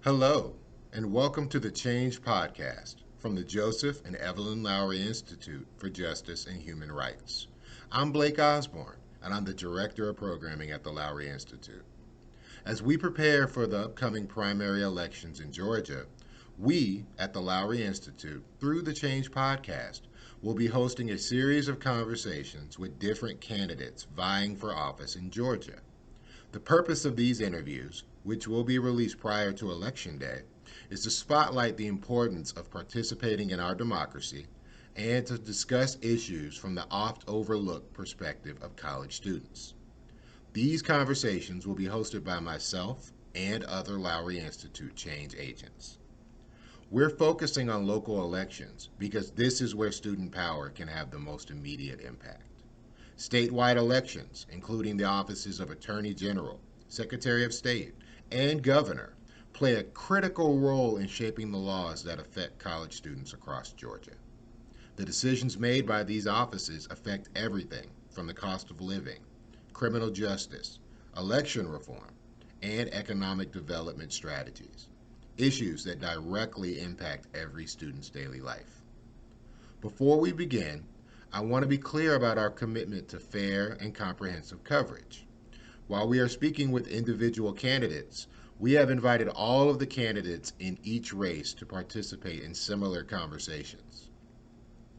Hello, and welcome to the Change Podcast from the Joseph and Evelyn Lowery Institute for Justice and Human Rights. I'm Blake Osborne, and I'm the Director of Programming at the Lowery Institute. As we prepare for the upcoming primary elections in Georgia, we at the Lowery Institute, through the Change Podcast, will be hosting a series of conversations with different candidates vying for office in Georgia. The purpose of these interviews, which will be released prior to Election Day, is to spotlight the importance of participating in our democracy and to discuss issues from the oft overlooked perspective of college students. These conversations will be hosted by myself and other Lowery Institute change agents. We're focusing on local elections because this is where student power can have the most immediate impact. Statewide elections, including the offices of Attorney General, Secretary of State, and Governor, play a critical role in shaping the laws that affect college students across Georgia. The decisions made by these offices affect everything from the cost of living, criminal justice, election reform, and economic development strategies, issues that directly impact every student's daily life. Before we begin, I want to be clear about our commitment to fair and comprehensive coverage. While we are speaking with individual candidates, we have invited all of the candidates in each race to participate in similar conversations.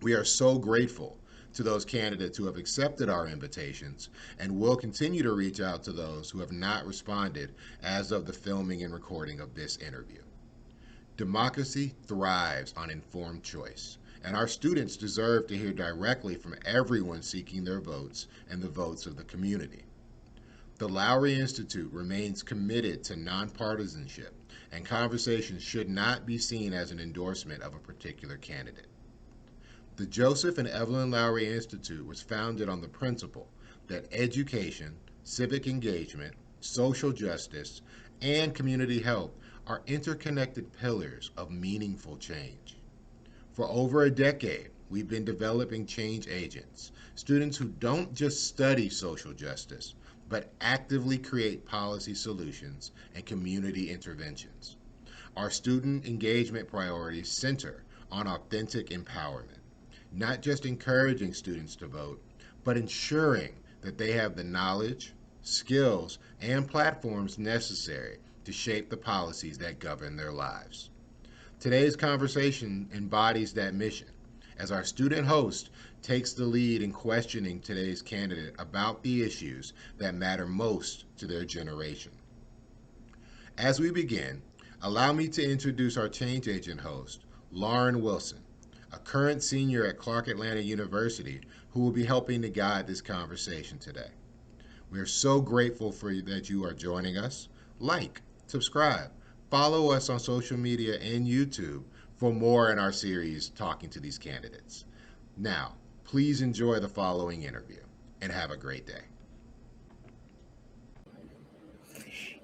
We are so grateful to those candidates who have accepted our invitations and will continue to reach out to those who have not responded as of the filming and recording of this interview. Democracy thrives on informed choice, and our students deserve to hear directly from everyone seeking their votes and the votes of the community. The Lowery Institute remains committed to nonpartisanship, and conversations should not be seen as an endorsement of a particular candidate. The Joseph and Evelyn Lowery Institute was founded on the principle that education, civic engagement, social justice, and community health are interconnected pillars of meaningful change. For over a decade, we've been developing change agents, students who don't just study social justice, but actively create policy solutions and community interventions. Our student engagement priorities center on authentic empowerment, not just encouraging students to vote, but ensuring that they have the knowledge, skills, and platforms necessary to shape the policies that govern their lives. Today's conversation embodies that mission, as our student host takes the lead in questioning today's candidate about the issues that matter most to their generation. As we begin, allow me to introduce our change agent host, Lawren Wilson, a current senior at Clark Atlanta University who will be helping to guide this conversation today. We are so grateful for you that you are joining us. Like, subscribe, follow us on social media and YouTube for more in our series talking to these candidates. Now, please enjoy the following interview and have a great day.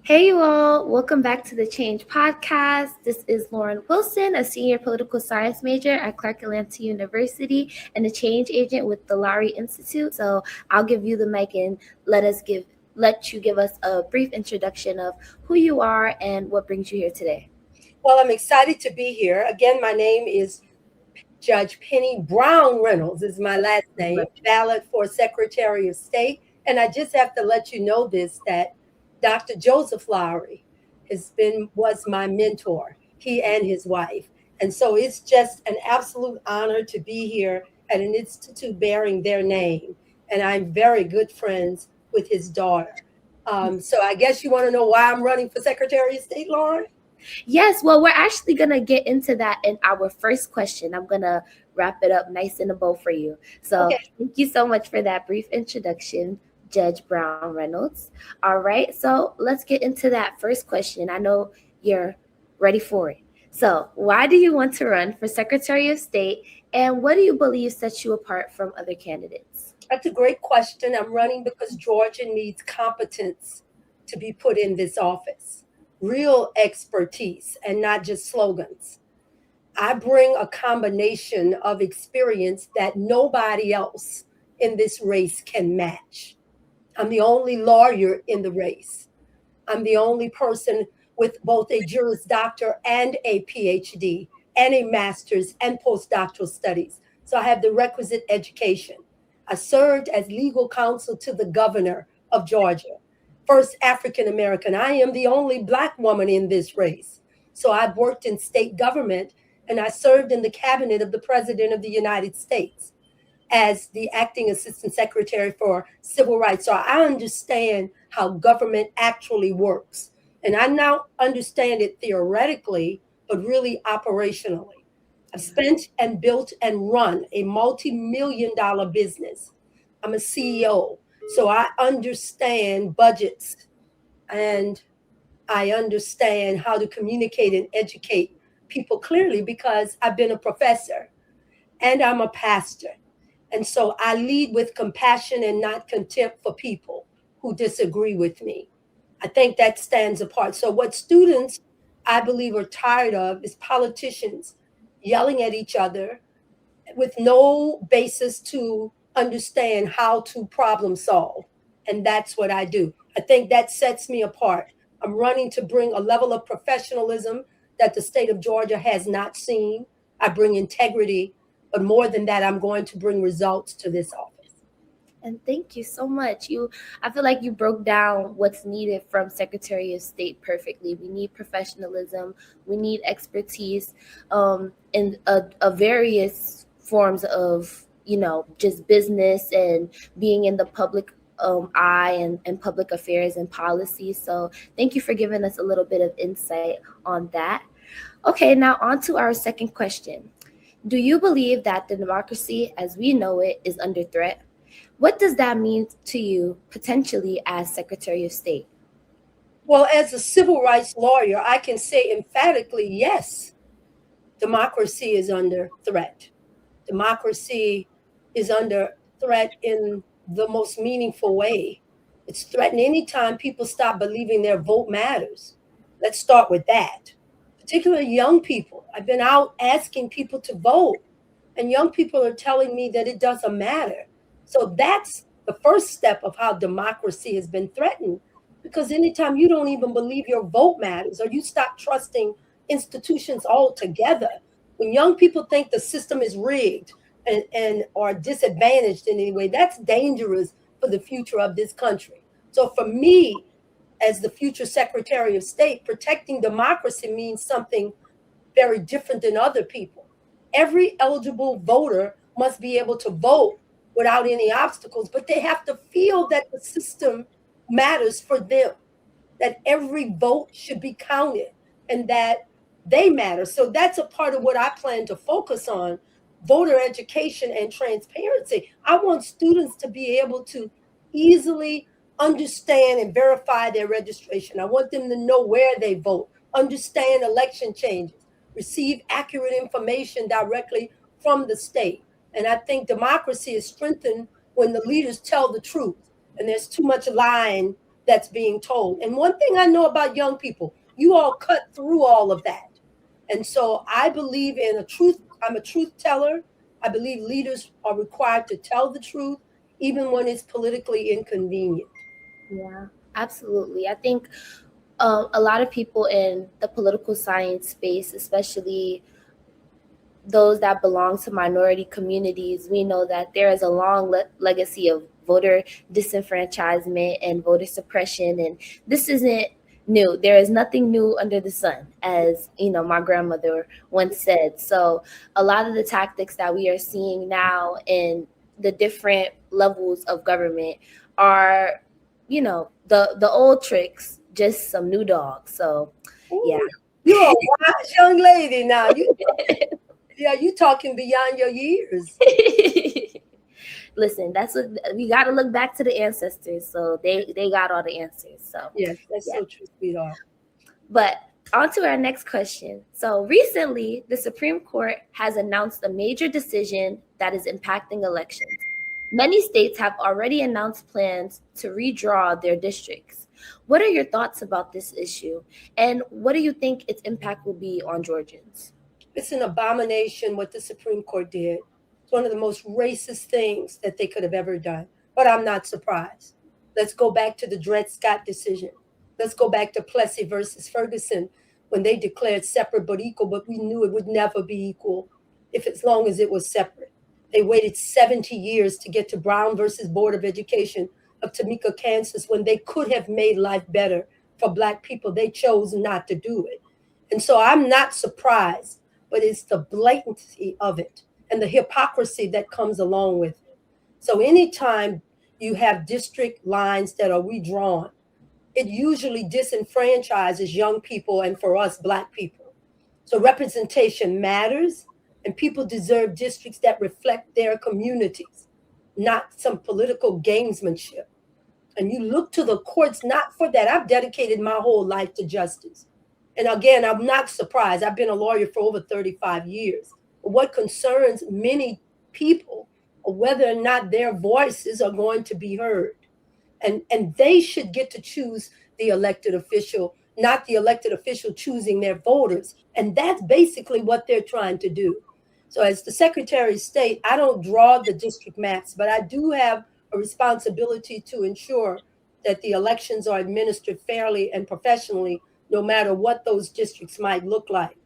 Hey, you all. Welcome back to the Change Podcast. This is Lawren Wilson, a senior political science major at Clark Atlanta University and a change agent with the Lowery Institute. So I'll give you the mic and let you give us a brief introduction of who you are and what brings you here today. Well, I'm excited to be here. Again, my name is Judge Penny Brown Reynolds is my last name, valid for Secretary of State. And I just have to let you know this, that Dr. Joseph Lowery was my mentor, he and his wife. And so it's just an absolute honor to be here at an institute bearing their name. And I'm very good friends with his daughter. So I guess you want to know why I'm running for Secretary of State, Lawren? Yes, well, we're actually going to get into that in our first question. I'm going to wrap it up nice in a bow for you. So Thank you so much for that brief introduction, Judge Brown Reynolds. All right, so let's get into that first question. I know you're ready for it. So why do you want to run for Secretary of State, and what do you believe sets you apart from other candidates? That's a great question. I'm running because Georgia needs competence to be put in this office, real expertise and not just slogans. I bring a combination of experience that nobody else in this race can match. I'm the only lawyer in the race. I'm the only person with both a Juris Doctor and a PhD and a master's and postdoctoral studies. So I have the requisite education. I served as legal counsel to the governor of Georgia, first African American. I am the only Black woman in this race. So I've worked in state government and I served in the cabinet of the President of the United States as the acting assistant secretary for civil rights. So I understand how government actually works. And I now understand it theoretically, but really operationally. I've spent and built and run a multi-million-dollar business. I'm a CEO, so I understand budgets and I understand how to communicate and educate people clearly because I've been a professor and I'm a pastor. And so I lead with compassion and not contempt for people who disagree with me. I think that stands apart. So, what students, I believe, are tired of is politicians yelling at each other with no basis to understand how to problem solve. And that's what I do. I think that sets me apart. I'm running to bring a level of professionalism that the state of Georgia has not seen. I bring integrity, but more than that, I'm going to bring results to this office. And thank you so much. I feel like you broke down what's needed from Secretary of State perfectly. We need professionalism. We need expertise in various forms of, just business and being in the public eye and public affairs and policy. So thank you for giving us a little bit of insight on that. Okay, now on to our second question. Do you believe that the democracy as we know it is under threat? What does that mean to you potentially as Secretary of State? Well, as a civil rights lawyer, I can say emphatically, yes, democracy is under threat. Democracy is under threat in the most meaningful way. It's threatened anytime people stop believing their vote matters. Let's start with that. Particularly young people. I've been out asking people to vote, and young people are telling me that it doesn't matter. So that's the first step of how democracy has been threatened. Because anytime you don't even believe your vote matters or you stop trusting institutions altogether, when young people think the system is rigged and are disadvantaged in any way, that's dangerous for the future of this country. So for me, as the future Secretary of State, protecting democracy means something very different than other people. Every eligible voter must be able to vote without any obstacles, but they have to feel that the system matters for them, that every vote should be counted and that they matter. So that's a part of what I plan to focus on, voter education and transparency. I want students to be able to easily understand and verify their registration. I want them to know where they vote, understand election changes, receive accurate information directly from the state. And I think democracy is strengthened when the leaders tell the truth and there's too much lying that's being told. And one thing I know about young people, you all cut through all of that. And so I believe in a truth. I'm a truth teller. I believe leaders are required to tell the truth, even when it's politically inconvenient. Yeah, absolutely. I think a lot of people in the political science space, especially those that belong to minority communities, we know that there is a long legacy of voter disenfranchisement and voter suppression. And this isn't new. There is nothing new under the sun, as my grandmother once said. So a lot of the tactics that we are seeing now in the different levels of government are, the old tricks, just some new dogs. So yeah. You're a wise young lady now. You talking beyond your years. Listen, that's what we got to look back to the ancestors. So they got all the answers. So yes, that's so true, sweetheart. But on to our next question. So recently, the Supreme Court has announced a major decision that is impacting elections. Many states have already announced plans to redraw their districts. What are your thoughts about this issue? And what do you think its impact will be on Georgians? It's an abomination what the Supreme Court did. It's one of the most racist things that they could have ever done. But I'm not surprised. Let's go back to the Dred Scott decision. Let's go back to Plessy versus Ferguson when they declared separate but equal, but we knew it would never be equal if as long as it was separate. They waited 70 years to get to Brown versus Board of Education of Topeka, Kansas, when they could have made life better for Black people. They chose not to do it. And so I'm not surprised, but it's the blatantly of it and the hypocrisy that comes along with it. So anytime you have district lines that are redrawn, it usually disenfranchises young people and for us Black people. So representation matters, and people deserve districts that reflect their communities, not some political gamesmanship. And you look to the courts not for that. I've dedicated my whole life to justice. And again, I'm not surprised. I've been a lawyer for over 35 years. But what concerns many people are whether or not their voices are going to be heard. And they should get to choose the elected official, not the elected official choosing their voters. And that's basically what they're trying to do. So as the Secretary of State, I don't draw the district maps, but I do have a responsibility to ensure that the elections are administered fairly and professionally, no matter what those districts might look like.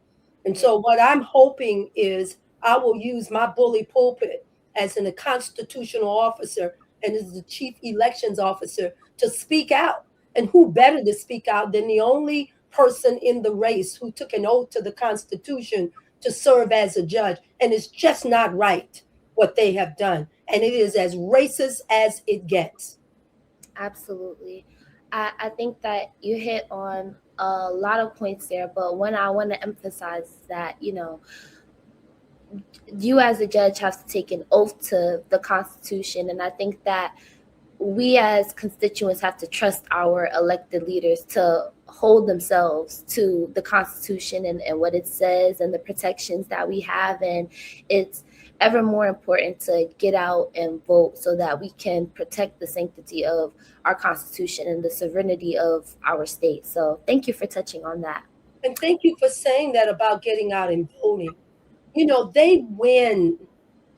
And so what I'm hoping is I will use my bully pulpit as a constitutional officer and as the chief elections officer to speak out. And who better to speak out than the only person in the race who took an oath to the Constitution to serve as a judge. And it's just not right what they have done. And it is as racist as it gets. Absolutely. I think that you hit on a lot of points there, but one I want to emphasize is that, you as a judge have to take an oath to the Constitution. And I think that we as constituents have to trust our elected leaders to hold themselves to the Constitution and what it says and the protections that we have. And it's ever more important to get out and vote so that we can protect the sanctity of our Constitution and the sovereignty of our state. So thank you for touching on that. And thank you for saying that about getting out and voting. They win.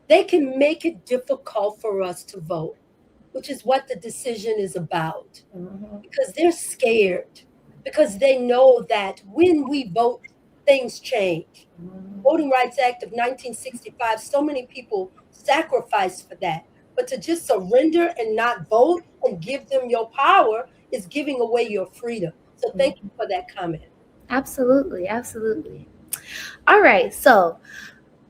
They can make it difficult for us to vote, which is what the decision is about. Mm-hmm. Because they're scared, because they know that when we vote, things change. Mm-hmm. Voting Rights Act of 1965, so many people sacrificed for that. But to just surrender and not vote and give them your power is giving away your freedom. So thank you for that comment. Absolutely, absolutely. All right, so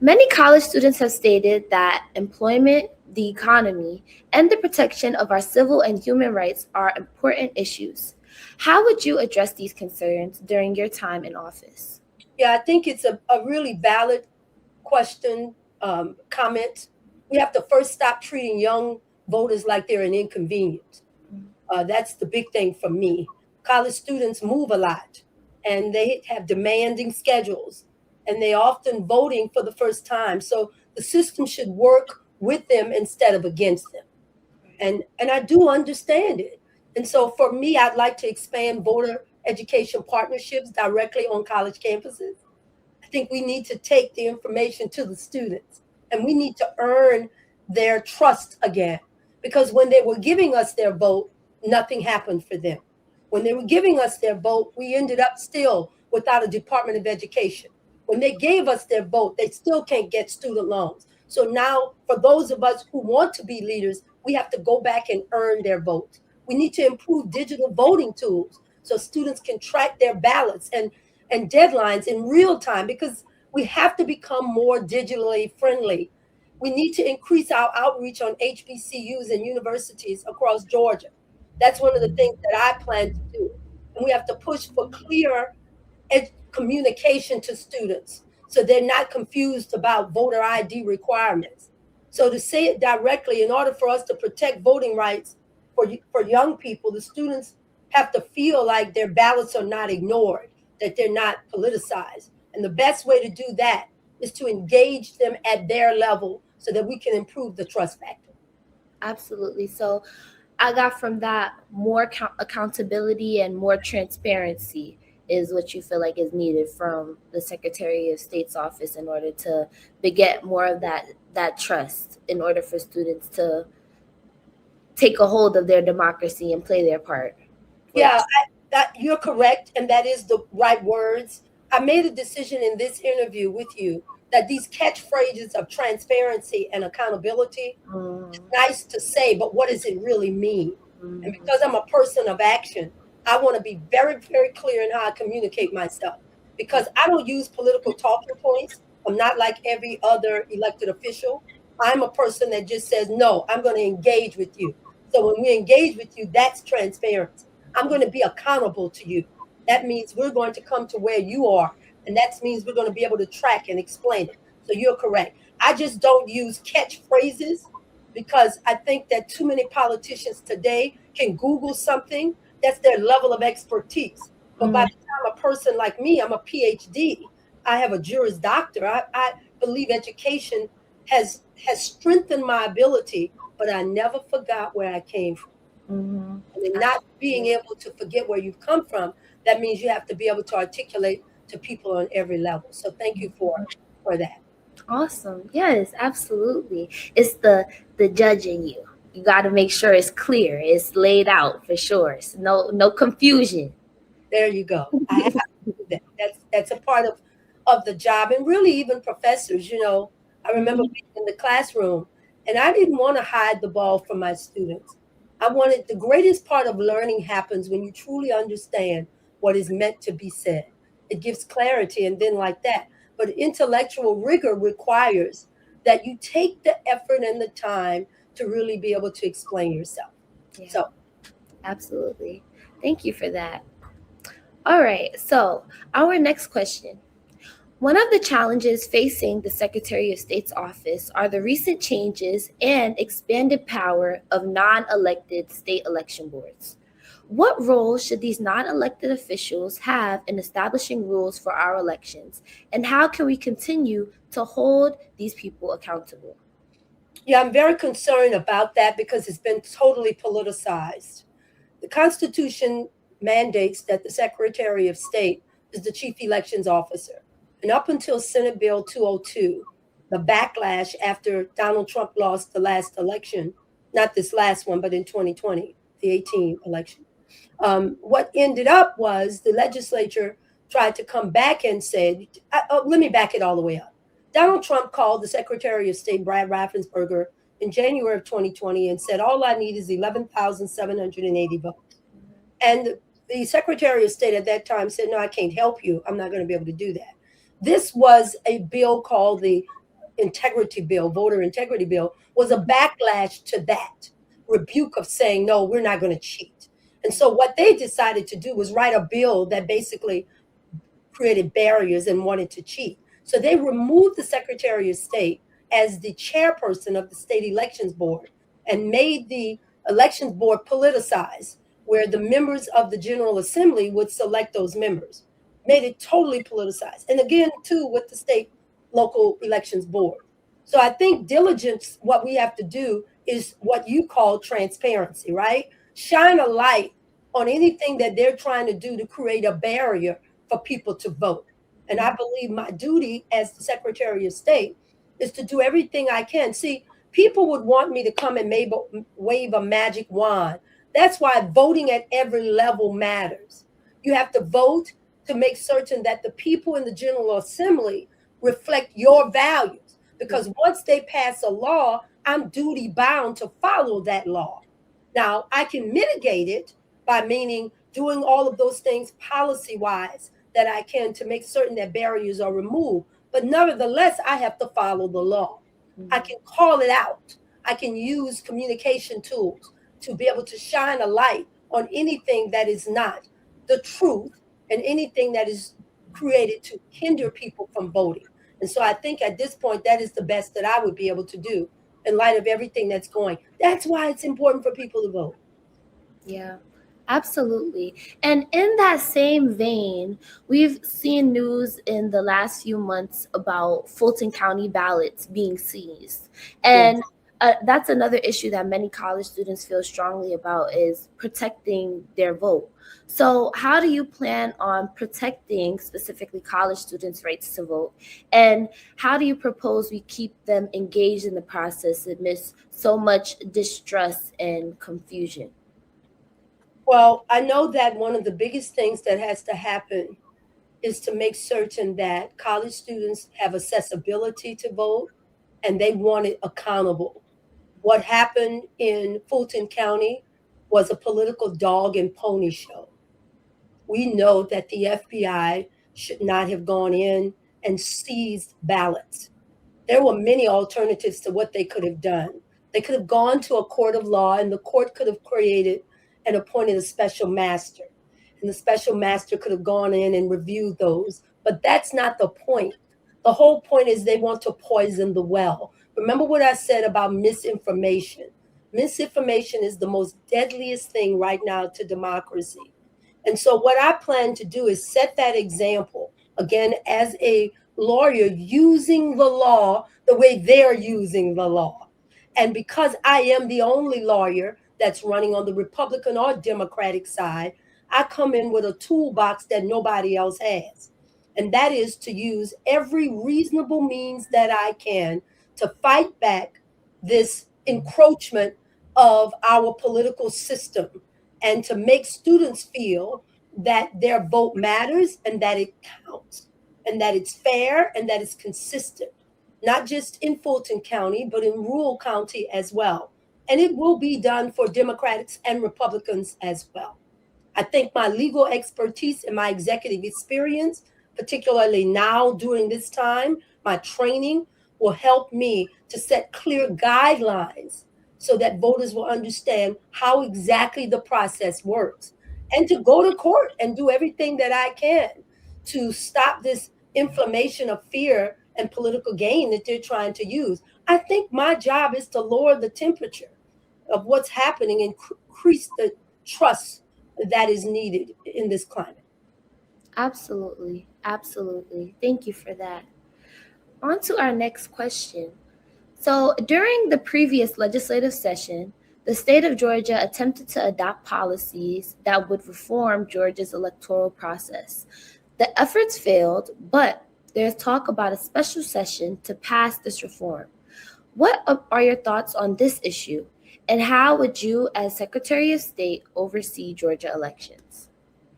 many college students have stated that employment, the economy, and the protection of our civil and human rights are important issues. How would you address these concerns during your time in office? Yeah, I think it's a really valid question, comment. We have to first stop treating young voters like they're an inconvenience. That's the big thing for me. College students move a lot, and they have demanding schedules, and they often voting for the first time. So the system should work with them instead of against them. And I do understand it. And so for me, I'd like to expand voter education partnerships directly on college campuses. I think we need to take the information to the students, and we need to earn their trust again. Because when they were giving us their vote, nothing happened for them. When they were giving us their vote, we ended up still without a Department of Education. When they gave us their vote, they still can't get student loans. So now, for those of us who want to be leaders, we have to go back and earn their vote. We need to improve digital voting tools so students can track their ballots and deadlines in real time, because we have to become more digitally friendly. We need to increase our outreach on HBCUs and universities across Georgia. That's one of the things that I plan to do. And we have to push for clear communication to students so they're not confused about voter ID requirements. So to say it directly, in order for us to protect voting rights for young people, the students have to feel like their ballots are not ignored, that they're not politicized. And the best way to do that is to engage them at their level so that we can improve the trust factor. Absolutely. So I got from that more accountability and more transparency is what you feel like is needed from the Secretary of State's office in order to beget more of that trust, in order for students to take a hold of their democracy and play their part. Yeah, That you're correct, and that is the right words. I made a decision in this interview with you that these catchphrases of transparency and accountability is Mm, nice to say, but what does it really mean? And mhm, because I'm a person of action, I want to be very, very clear in how I communicate myself because I don't use political talking points. I'm not like every other elected official. I'm a person that just says, no, I'm going to engage with you. So when we engage with you, that's transparency. I'm going to be accountable to you. That means we're going to come to where you are. And that means we're going to be able to track and explain it. So you're correct. I just don't use catchphrases because I think that too many politicians today can Google something. That's their level of expertise. But by mm, the time a person like me, I'm a PhD, I have a Juris Doctor. I believe education has strengthened my ability, but I never forgot where I came from. mhm. And in not being Absolutely. able to forget where you've come from, that means you have to be able to articulate to people on every level. So thank you for that. Awesome. Yes, absolutely. It's the judging you. You got to make sure it's clear. It's laid out for sure. It's no confusion. There you go. I have to do that. That's a part of the job, and really even professors. I remember Mhm. being in the classroom, and I didn't want to hide the ball from my students. I wanted the greatest part of learning happens when you truly understand what is meant to be said. It gives clarity, and then like that. But intellectual rigor requires that you take the effort and the time to really be able to explain yourself. Yeah, So absolutely. Thank you for that. All right. So, our next question. One of the challenges facing the Secretary of State's office are the recent changes and expanded power of non elected state election boards. What role should these non elected officials have in establishing rules for our elections? And how can we continue to hold these people accountable? yeah, I'm very concerned about that because it's been totally politicized. The Constitution mandates that the Secretary of State is the chief elections officer. And up until Senate Bill 202, the backlash after Donald Trump lost the last election, not this last one, but in 2020, the 18 election, what ended up was the legislature tried to come back and said, let me back it all the way up. Donald Trump called the Secretary of State, Brad Raffensperger, in January of 2020 and said, all I need is 11,780 votes. And the Secretary of State at that time said, no, I can't help you. I'm not going to be able to do that. This was a bill called the integrity bill, voter integrity bill, was a backlash to that rebuke of saying, no, we're not going to cheat. And so what they decided to do was write a bill that basically created barriers and wanted to cheat. So they removed the Secretary of State as the chairperson of the state elections board and made the elections board politicized, where the members of the General Assembly would select those members. Made it totally politicized. And again, too, with the state local elections board. So I think diligence, what we have to do is what you call transparency, right? Shine a light on anything that they're trying to do to create a barrier for people to vote. And I believe my duty as the Secretary of State is to do everything I can. See, people would want me to come and wave a magic wand. That's why voting at every level matters. You have to vote to make certain that the people in the General Assembly reflect your values. Because once they pass a law, I'm duty bound to follow that law. Now, I can mitigate it by meaning doing all of those things policy wise that I can to make certain that barriers are removed. But nevertheless, I have to follow the law. I can call it out. I can use communication tools to be able to shine a light on anything that is not the truth and anything that is created to hinder people from voting. And so I think at this point, that is the best that I would be able to do in light of everything that's going. That's why it's important for people to vote. Yeah, absolutely. And in that same vein, we've seen news in the last few months about Fulton County ballots being seized. Yes. And that's another issue that many college students feel strongly about is protecting their vote. So, how do you plan on protecting specifically college students' rights to vote? And how do you propose we keep them engaged in the process amidst so much distrust and confusion? Well, I know that one of the biggest things that has to happen is to make certain that college students have accessibility to vote and they want it accountable. What happened in Fulton County was a political dog and pony show. We know that the FBI should not have gone in and seized ballots. There were many alternatives to what they could have done. They could have gone to a court of law, and the court could have created and appointed a special master. And the special master could have gone in and reviewed those. But that's not the point. The whole point is they want to poison the well. Remember what I said about misinformation. Misinformation is the most deadliest thing right now to democracy. And so, what I plan to do is set that example again as a lawyer using the law the way they're using the law. And because I am the only lawyer that's running on the Republican or Democratic side, I come in with a toolbox that nobody else has. And that is to use every reasonable means that I can to fight back this encroachment of our political system and to make students feel that their vote matters and that it counts and that it's fair and that it's consistent, not just in Fulton County, but in rural county as well. And it will be done for Democrats and Republicans as well. I think my legal expertise and my executive experience, particularly now during this time, my training will help me to set clear guidelines so that voters will understand how exactly the process works and to go to court and do everything that I can to stop this inflammation of fear and political gain that they're trying to use. I think my job is to lower the temperature of what's happening and increase the trust that is needed in this climate. Absolutely. Absolutely. Thank you for that. On to our next question. So, during the previous legislative session, the state of Georgia attempted to adopt policies that would reform Georgia's electoral process. The efforts failed, but there's talk about a special session to pass this reform. What are your thoughts on this issue, and how would you, as Secretary of State, oversee Georgia elections?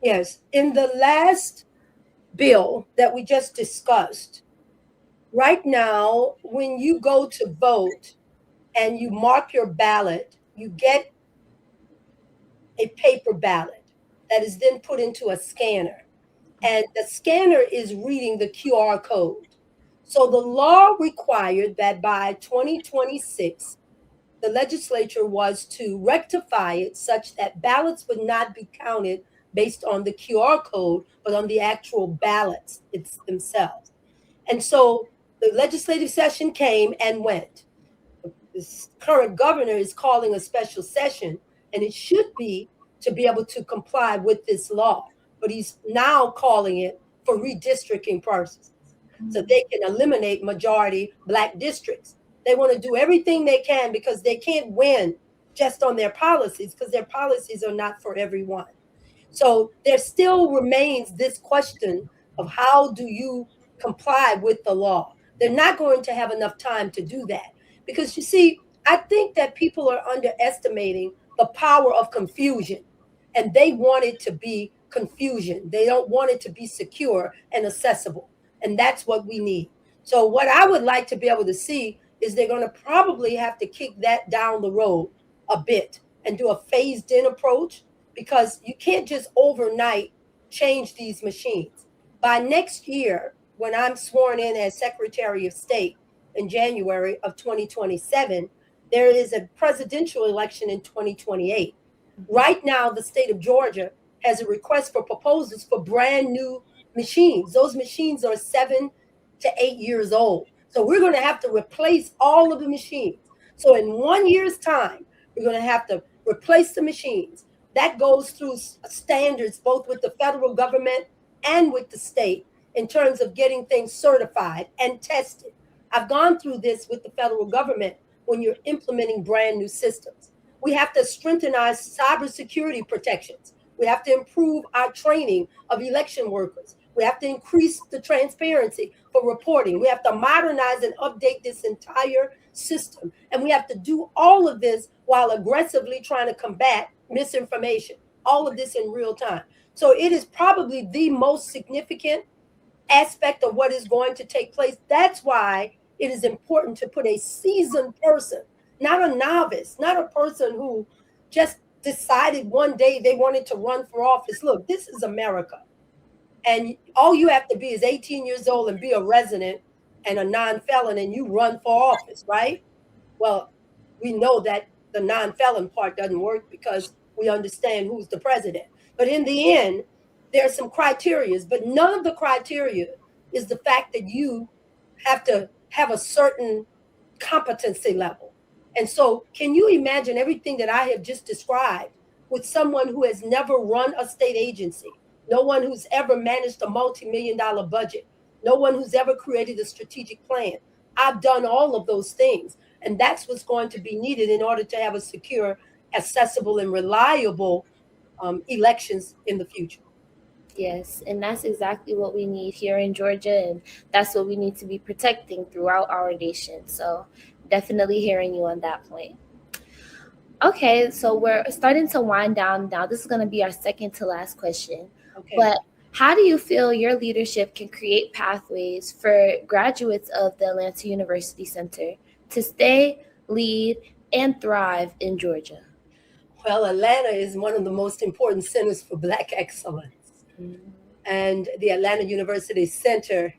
Yes, in the last bill that we just discussed, right now, when you go to vote and you mark your ballot, you get a paper ballot that is then put into a scanner. And the scanner is reading the QR code. So the law required that by 2026, the legislature was to rectify it such that ballots would not be counted based on the QR code, but on the actual ballots themselves. And so the legislative session came and went. This current governor is calling a special session, and it should be to be able to comply with this law. But he's now calling it for redistricting purposes so they can eliminate majority Black districts. They want to do everything they can because they can't win just on their policies because their policies are not for everyone. So there still remains this question of how do you comply with the law? They're not going to have enough time to do that because you see, I think that people are underestimating the power of confusion and they want it to be confusion. They don't want it to be secure and accessible. And that's what we need. So what I would like to be able to see is they're going to probably have to kick that down the road a bit and do a phased in approach because you can't just overnight change these machines. By next year, when I'm sworn in as Secretary of State in January of 2027, there is a presidential election in 2028. Right now, the state of Georgia has a request for proposals for brand new machines. Those machines are 7 to 8 years old. So we're going to have to replace all of the machines. So in 1 year's time, we're going to have to replace the machines. That goes through standards both with the federal government and with the state in terms of getting things certified and tested. I've gone through this with the federal government when you're implementing brand new systems. We have to strengthen our cybersecurity protections. We have to improve our training of election workers. We have to increase the transparency for reporting. We have to modernize and update this entire system. And we have to do all of this while aggressively trying to combat misinformation. all of this in real time. So it is probably the most significant aspect of what is going to take place. That's why it is important to put a seasoned person, not a novice, not a person who just decided one day they wanted to run for office. Look, this is America. And all you have to be is 18 years old and be a resident and a non-felon, and you run for office, right? Well, we know that the non-felon part doesn't work because we understand who's the president. But in the end, there are some criterias, but none of the criteria is the fact that you have to have a certain competency level. And so, can you imagine everything that I have just described with someone who has never run a state agency, no one who's ever managed a multi-million-dollar budget, no one who's ever created a strategic plan? I've done all of those things. And that's what's going to be needed in order to have a secure, accessible, and reliable elections in the future. Yes, and that's exactly what we need here in Georgia, and that's what we need to be protecting throughout our nation. So definitely hearing you on that point. Okay, so we're starting to wind down now. This is going to be our second to last question. Okay. But how do you feel your leadership can create pathways for graduates of the Atlanta University Center to stay, lead, and thrive in Georgia? Well, Atlanta is one of the most important centers for Black excellence. Mm-hmm. And the Atlanta University Center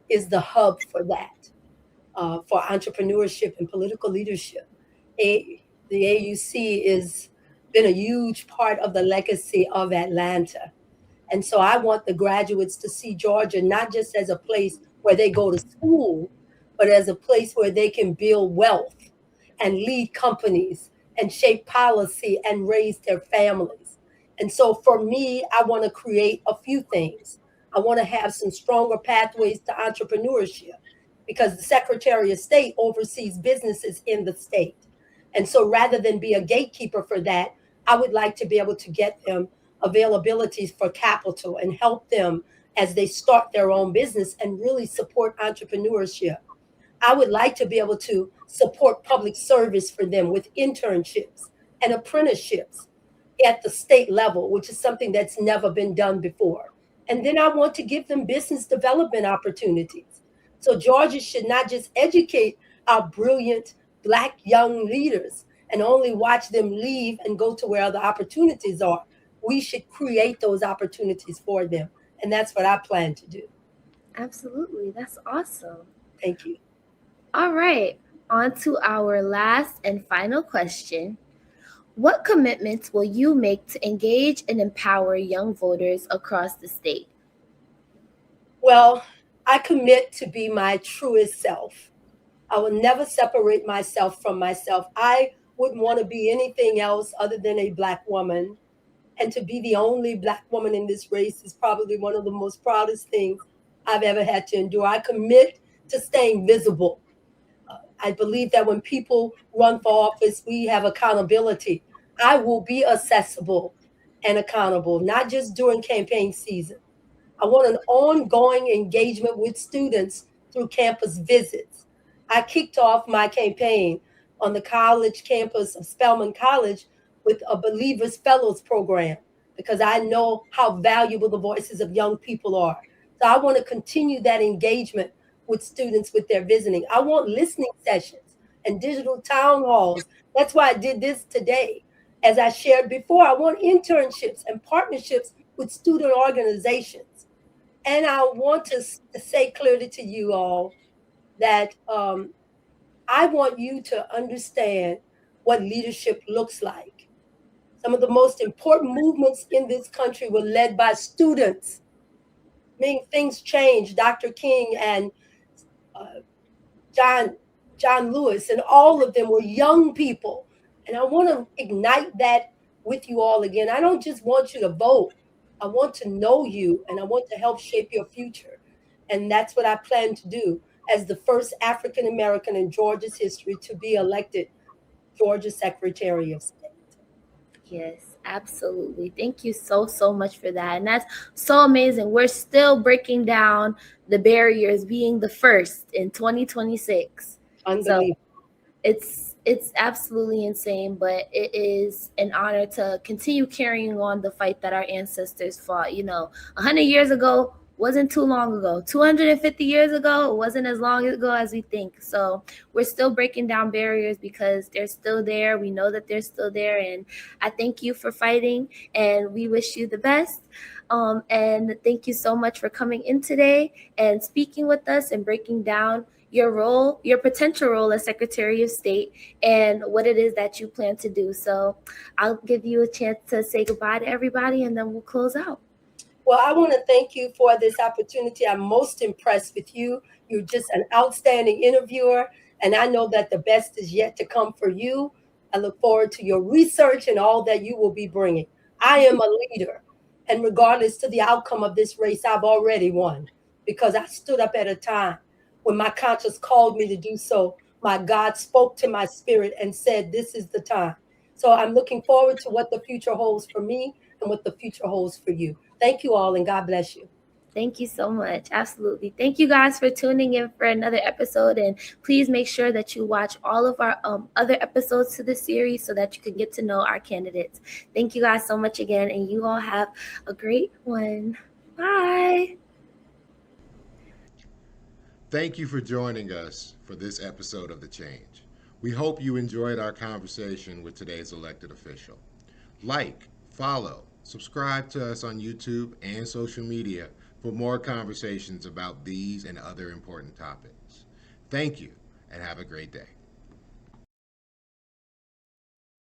is the hub for that, for entrepreneurship and political leadership. The AUC has been a huge part of the legacy of Atlanta. And so I want the graduates to see Georgia not just as a place where they go to school, but as a place where they can build wealth and lead companies and shape policy and raise their families. And so for me, I want to create a few things. I want to have some stronger pathways to entrepreneurship because the Secretary of State oversees businesses in the state. And so rather than be a gatekeeper for that, I would like to be able to get them availabilities for capital and help them as they start their own business and really support entrepreneurship. I would like to be able to support public service for them with internships and apprenticeships at the state level, which is something that's never been done before. And then I want to give them business development opportunities. So Georgia should not just educate our brilliant Black young leaders and only watch them leave and go to where other opportunities are. We should create those opportunities for them. And that's what I plan to do. Absolutely. That's awesome. Thank you. All right. On to our last and final question. What commitments will you make to engage and empower young voters across the state? Well, I commit to be my truest self. I will never separate myself from myself. I wouldn't want to be anything else other than a Black woman. And to be the only Black woman in this race is probably one of the most proudest things I've ever had to endure. I commit to staying visible. I believe that when people run for office, we have accountability. I will be accessible and accountable, not just during campaign season. I want an ongoing engagement with students through campus visits. I kicked off my campaign on the college campus of Spelman College with a Believers Fellows program because I know how valuable the voices of young people are. So I want to continue that engagement with students with their visiting. I want listening sessions and digital town halls. That's why I did this today. As I shared before, I want internships and partnerships with student organizations. And I want to say clearly to you all that I want you to understand what leadership looks like. Some of the most important movements in this country were led by students. I mean, things changed. Dr. King and John Lewis and all of them were young people. And I want to ignite that with you all again. I don't just want you to vote. I want to know you and I want to help shape your future. And that's what I plan to do as the first African American in Georgia's history to be elected Georgia Secretary of State. Yes, absolutely. Thank you so much for that. And that's so amazing. We're still breaking down the barriers being the first in 2026. Unbelievable. So It's absolutely insane, but it is an honor to continue carrying on the fight that our ancestors fought. 100 years ago wasn't too long ago. 250 years ago wasn't as long ago as we think. So we're still breaking down barriers because they're still there. We know that they're still there. And I thank you for fighting, and we wish you the best. And thank you so much for coming in today and speaking with us and breaking down your role, your potential role as Secretary of State, and what it is that you plan to do. So I'll give you a chance to say goodbye to everybody, and then we'll close out. Well, I want to thank you for this opportunity. I'm most impressed with you. You're just an outstanding interviewer, and I know that the best is yet to come for you. I look forward to your research and all that you will be bringing. I am a leader, and regardless to the outcome of this race, I've already won because I stood up at a time when my conscience called me to do so. My God spoke to my spirit and said, "This is the time." So I'm looking forward to what the future holds for me and what the future holds for you. Thank you all, and God bless you. Thank you so much. Absolutely. Thank you guys for tuning in for another episode. And please make sure that you watch all of our other episodes to this series so that you can get to know our candidates. Thank you guys so much again. And you all have a great one. Bye. Thank you for joining us for this episode of The Change. We hope you enjoyed our conversation with today's elected official. Like, follow, subscribe to us on YouTube and social media for more conversations about these and other important topics. Thank you, and have a great day.